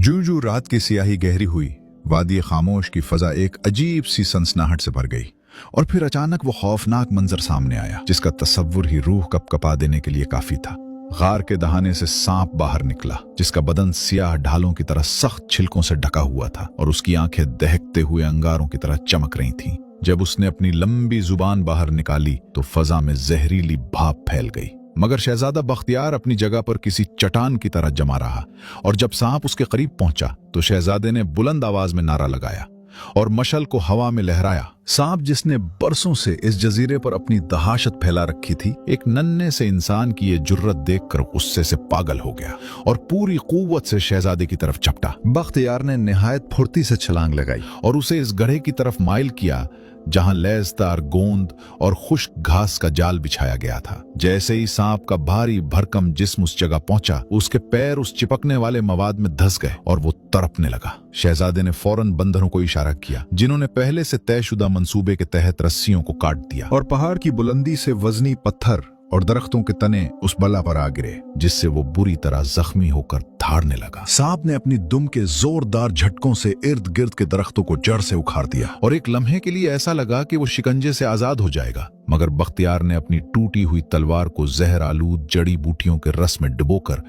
जूं जूं रात की सियाही गहरी हुई, वादी खामोश की फजा एक अजीब सी सनसनाहट से भर गई। और फिर अचानक वो खौफनाक मंजर सामने आया जिसका तसव्वुर ही रूह कपकपा देने के लिए काफी था। गार के दहाने से सांप बाहर निकला जिसका बदन सियाह ढालों की तरह सख्त छिलकों से ढका हुआ था और उसकी आंखें दहकते हुए अंगारों की तरह चमक रही थीं। जब उसने अपनी लंबी जुबान बाहर निकाली तो फजा में जहरीली भाप फैल गई, मगर शहजादा बख्तियार अपनी जगह पर किसी चट्टान की तरह जमा रहा। और जब सांप उसके करीब पहुंचा तो शहजादे ने बुलंद आवाज में नारा लगाया और मशल को हवा में लहराया। सांप जिसने बरसों से इस जजीरे पर अपनी दहाशत फैला रखी थी, एक नन्हे से इंसान की ये जुर्रत देखकर गुस्से से पागल हो गया और पूरी कुव्वत से शहजादे की तरफ झपटा। बख्तियार ने निहायत फुर्ती से छलांग लगाई और उसे इस गड्ढे की तरफ माइल किया जहां लैसदार गोंद और खुश्क घास का जाल बिछाया गया था। जैसे ही सांप का भारी भरकम जिस्म उस जगह पहुंचा, उसके पैर उस चिपकने वाले मवाद में धंस गए और वो तड़पने लगा। शहजादे ने फौरन बंदरों को इशारा किया जिन्होंने पहले से तयशुदा मंसूबे के तहत रस्सियों को काट दिया, और पहाड़ की बुलंदी से वजनी पत्थर और दरख्तों के तने उस बला पर आ गिरे जिससे वो बुरी तरह जख्मी होकर धाड़ने लगा। सांप ने अपनी दुम के जोरदार झटकों से इर्द गिर्द के दरख्तों को जड़ से उखाड़ दिया और एक लम्हे के लिए ऐसा लगा कि वो शिकंजे से आजाद हो जाएगा, मगर बख्तियार ने अपनी टूटी हुई तलवार को जहर आलूद जड़ी बूटियों के रस में डुबोकर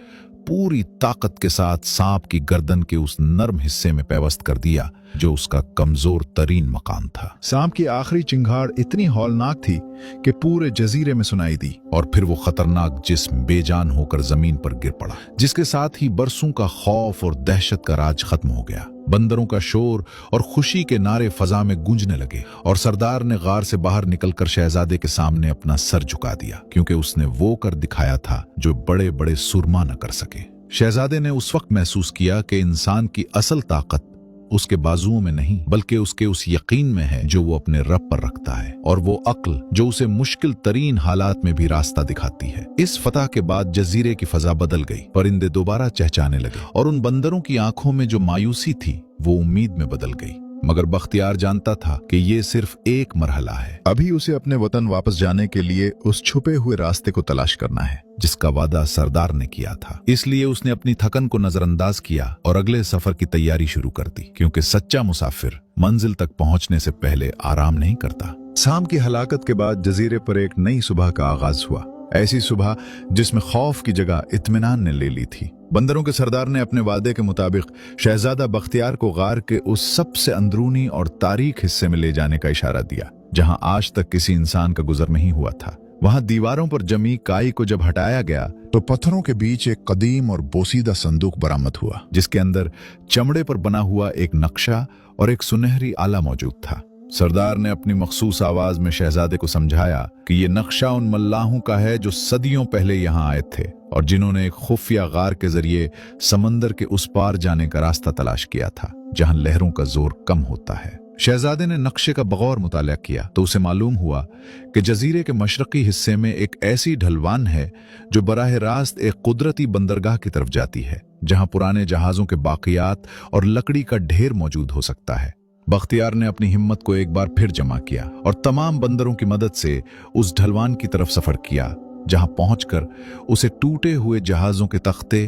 पूरी ताकत के साथ सांप की गर्दन के उस नर्म हिस्से में पैवस्त कर दिया जो उसका कमजोर तरीन मकाम था। सांप की आखिरी चिंगाड़ इतनी हौलनाक थी कि पूरे जजीरे में सुनाई दी और फिर वो खतरनाक जिस्म बेजान होकर जमीन पर गिर पड़ा, जिसके साथ ही बरसों का खौफ और दहशत का राज खत्म हो गया। बंदरों का शोर और खुशी के नारे फजा में गूंजने लगे और सरदार ने गार से बाहर निकलकर शहजादे के सामने अपना सर झुका दिया, क्योंकि उसने वो कर दिखाया था जो बड़े बड़े सुरमा न कर सके। शहजादे ने उस वक्त महसूस किया कि इंसान की असल ताकत उसके बाजुओं में नहीं बल्कि उसके उस यकीन में है जो वो अपने रब पर रखता है, और वो अक्ल जो उसे मुश्किल तरीन हालात में भी रास्ता दिखाती है। इस फतह के बाद जजीरे की फजा बदल गई, परिंदे दोबारा चहचहाने लगे और उन बंदरों की आंखों में जो मायूसी थी वो उम्मीद में बदल गई। मगर बख्तियार जानता था कि ये सिर्फ एक मरहला है। अभी उसे अपने वतन वापस जाने के लिए उस छुपे हुए रास्ते को तलाश करना है जिसका वादा सरदार ने किया था। इसलिए उसने अपनी थकन को नजरअंदाज किया और अगले सफर की तैयारी शुरू कर दी, क्योंकि सच्चा मुसाफिर मंजिल तक पहुंचने से पहले आराम नहीं करता। शाम की हलाकत के बाद जजीरे पर एक नई सुबह का आगाज हुआ, ऐसी सुबह जिसमें खौफ की जगह इत्मीनान ने ले ली थी। बंदरों के सरदार ने अपने वादे के मुताबिक शहजादा बख्तियार को गार के उस सबसे अंदरूनी और तारीख हिस्से में ले जाने का इशारा दिया जहां आज तक किसी इंसान का गुजर नहीं हुआ था। वहां दीवारों पर जमी काई को जब हटाया गया तो पत्थरों के बीच एक कदीम और बोसीदा संदूक बरामद हुआ जिसके अंदर चमड़े पर बना हुआ एक नक्शा और एक सुनहरी आला मौजूद था। सरदार ने अपनी मखसूस आवाज में शहजादे को समझाया कि ये नक्शा उन मल्लाहों का है जो सदियों पहले यहाँ आए थे और जिन्होंने एक खुफिया गार के जरिए समंदर के उस पार जाने का रास्ता तलाश किया था जहां लहरों का जोर कम होता है। शहजादे ने नक्शे का बगौर मुताला किया तो उसे मालूम हुआ कि जजीरे के मशरकी हिस्से में एक ऐसी ढलवान है जो बराह रास्त एक कुदरती बंदरगाह की तरफ जाती है जहां पुराने जहाजों के बाकियात और लकड़ी का ढेर मौजूद हो सकता है। बख्तियार ने अपनी हिम्मत को एक बार फिर जमा किया और तमाम बंदरों की मदद से उस ढलवान की तरफ सफर किया, जहां पहुंचकर उसे टूटे हुए जहाजों के तख्ते,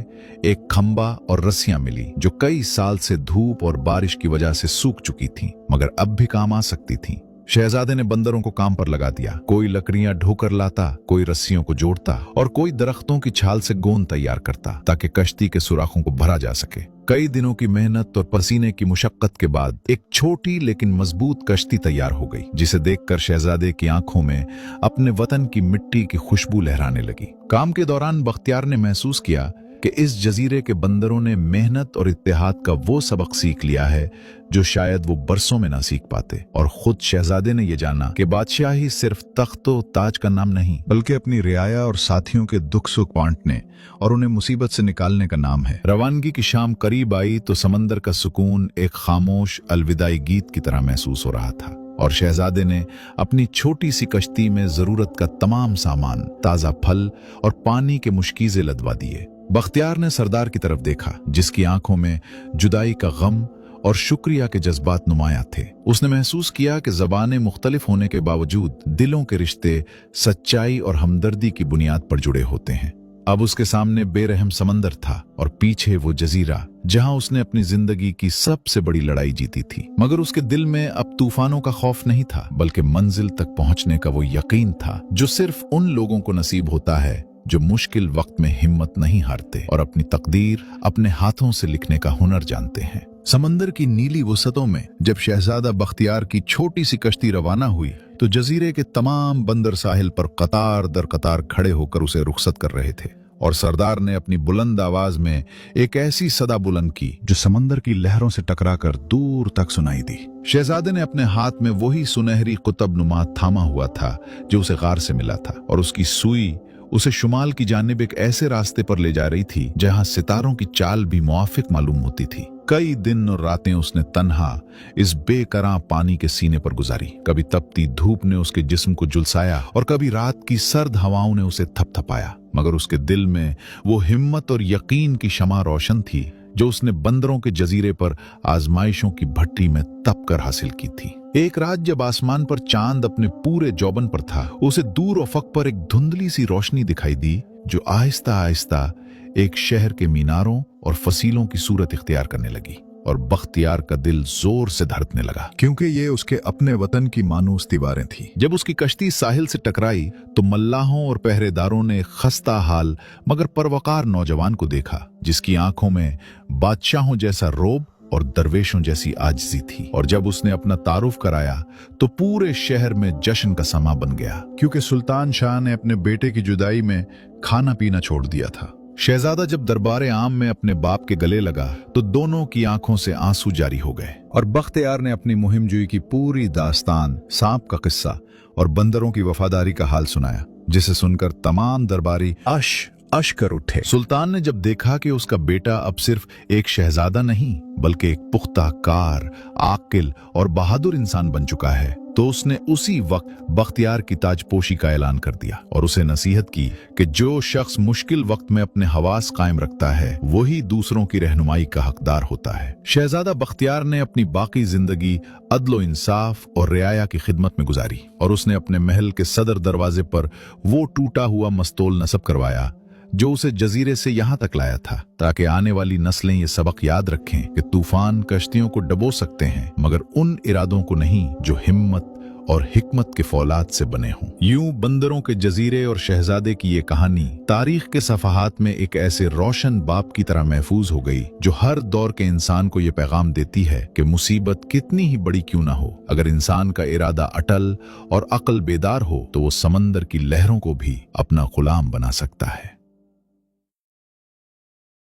एक खंबा और रस्सियां मिली जो कई साल से धूप और बारिश की वजह से सूख चुकी थीं, मगर अब भी काम आ सकती थीं। शहजादे ने बंदरों को काम पर लगा दिया। कोई लकड़ियां ढोकर लाता, कोई रस्सियों को जोड़ता और कोई दरख्तों की छाल से गोंद तैयार करता ताकि कश्ती के सुराखों को भरा जा सके। कई दिनों की मेहनत और पसीने की मुशक्कत के बाद एक छोटी लेकिन मजबूत कश्ती तैयार हो गई, जिसे देखकर शहजादे की आंखों में अपने वतन की मिट्टी की खुशबू लहराने लगी। काम के दौरान बख्तियार ने महसूस किया कि इस जजीरे के बंदरों ने मेहनत और इत्तेहाद का वो सबक सीख लिया है जो शायद वो बरसों में ना सीख पाते, और खुद शहजादे ने ये जाना कि बादशाही सिर्फ तख्तो ताज का नाम नहीं बल्कि अपनी रियाया और साथियों के दुख सुख बांटने और उन्हें मुसीबत से निकालने का नाम है। रवानगी की शाम करीब आई तो समंदर का सुकून एक खामोश अलविदाई गीत की तरह महसूस हो रहा था और शहजादे ने अपनी छोटी सी कश्ती में जरूरत का तमाम सामान, ताजा फल और पानी के मुश्कीजे लदवा दिए। बख्तियार ने सरदार की तरफ देखा जिसकी आंखों में जुदाई का गम और शुक्रिया के जज्बात नुमाया थे। उसने महसूस किया कि ज़बानें मुख्तलिफ होने के बावजूद दिलों के रिश्ते सच्चाई और हमदर्दी की बुनियाद पर जुड़े होते हैं। अब उसके सामने बेरहम समंदर था और पीछे वो जजीरा जहां उसने अपनी जिंदगी की सबसे बड़ी लड़ाई जीती थी। मगर उसके दिल में अब तूफानों का खौफ नहीं था, बल्कि मंजिल तक पहुंचने का वो यकीन था जो सिर्फ उन लोगों को नसीब होता है जो मुश्किल वक्त में हिम्मत नहीं हारते और अपनी तकदीर अपने हाथों से लिखने का हुनर जानते हैं। समंदर की नीली वसतों में जब शहजादा बख्तियार की छोटी सी कश्ती रवाना हुई तो जजीरे के तमाम बंदर साहिल पर कतार दर कतार खड़े होकर उसे रुखसत कर रहे थे और सरदार ने अपनी बुलंद आवाज में एक ऐसी सदा बुलंद की जो समंदर की लहरों से टकराकर दूर तक सुनाई दी। शहजादे ने अपने हाथ में वही सुनहरी कुतब नुमा थामा हुआ था जो उसे गार से मिला था और उसकी सुई उसे शुमाल की जानिब एक ऐसे रास्ते पर ले जा रही थी जहां सितारों की चाल भी मुआफिक मालूम होती थी। कई दिन और रातें उसने तन्हा इस बेकरां पानी के सीने पर गुजारी। कभी तपती धूप ने उसके जिस्म को झुलसाया और कभी रात की सर्द हवाओं ने उसे थपथपाया, मगर उसके दिल में वो हिम्मत और यकीन की शमा रोशन थी जो उसने बंदरों के जजीरे पर आजमाइशों की भट्टी में तप कर हासिल की थी। एक रात जब आसमान पर चांद अपने पूरे जौबन पर था, उसे दूर अफक पर एक धुंधली सी रोशनी दिखाई दी जो आहिस्ता आहिस्ता एक शहर के मीनारों और फसीलों की सूरत इख्तियार करने लगी और बख्तियार का दिल जोर से धड़कने लगा, क्योंकि ये उसके अपने वतन की मानूस दीवारें थी। जब उसकी कश्ती साहिल से टकराई तो मल्लाहों और पहरेदारों ने खस्ता हाल मगर परवकार नौजवान को देखा जिसकी आंखों में बादशाहों जैसा रोब और दरवेशों जैसी आजिज़ी थी। और जब उसने अपना तारुफ कराया तो पूरे शहर में जश्न का समा बन गया, क्योंकि सुल्तान शाह ने अपने बेटे की जुदाई में खाना पीना छोड़ दिया था। शहजादा जब दरबार आम में अपने बाप के गले लगा तो दोनों की आंखों से आंसू जारी हो गए और बख्तियार ने अपनी मुहिम जुई की पूरी दास्तान, सांप का किस्सा और बंदरों की वफादारी का हाल सुनाया, जिसे सुनकर तमाम दरबारी अश कर उठे। सुल्तान ने जब देखा कि उसका बेटा अब सिर्फ एक शहजादा नहीं बल्कि एक पुख्ता कार, आकिल और बहादुर इंसान बन चुका है, तो उसने उसी वक्त बख्तियार की ताजपोशी का ऐलान कर दिया और उसे नसीहत की कि जो शख्स मुश्किल वक्त में अपने हवास कायम रखता है वही दूसरों की रहनुमाई का हकदार होता है। शहजादा बख्तियार ने अपनी बाकी जिंदगी अदलो इंसाफ और रियाया की खिदमत में गुजारी और उसने अपने महल के सदर दरवाजे पर वो टूटा हुआ मस्तोल नस्ब करवाया जो उसे जजीरे से यहां तक लाया था, ताकि आने वाली नस्लें ये सबक याद रखें कि तूफान कश्तियों को डबो सकते हैं मगर उन इरादों को नहीं जो हिम्मत और हिकमत के फौलाद से बने हों। यूं बंदरों के जजीरे और शहजादे की ये कहानी तारीख के सफहात में एक ऐसे रोशन बाप की तरह महफूज हो गई जो हर दौर के इंसान को ये पैगाम देती है कि मुसीबत कितनी ही बड़ी क्यों ना हो, अगर इंसान का इरादा अटल और अक्ल बेदार हो तो वो समंदर की लहरों को भी अपना गुलाम बना सकता है।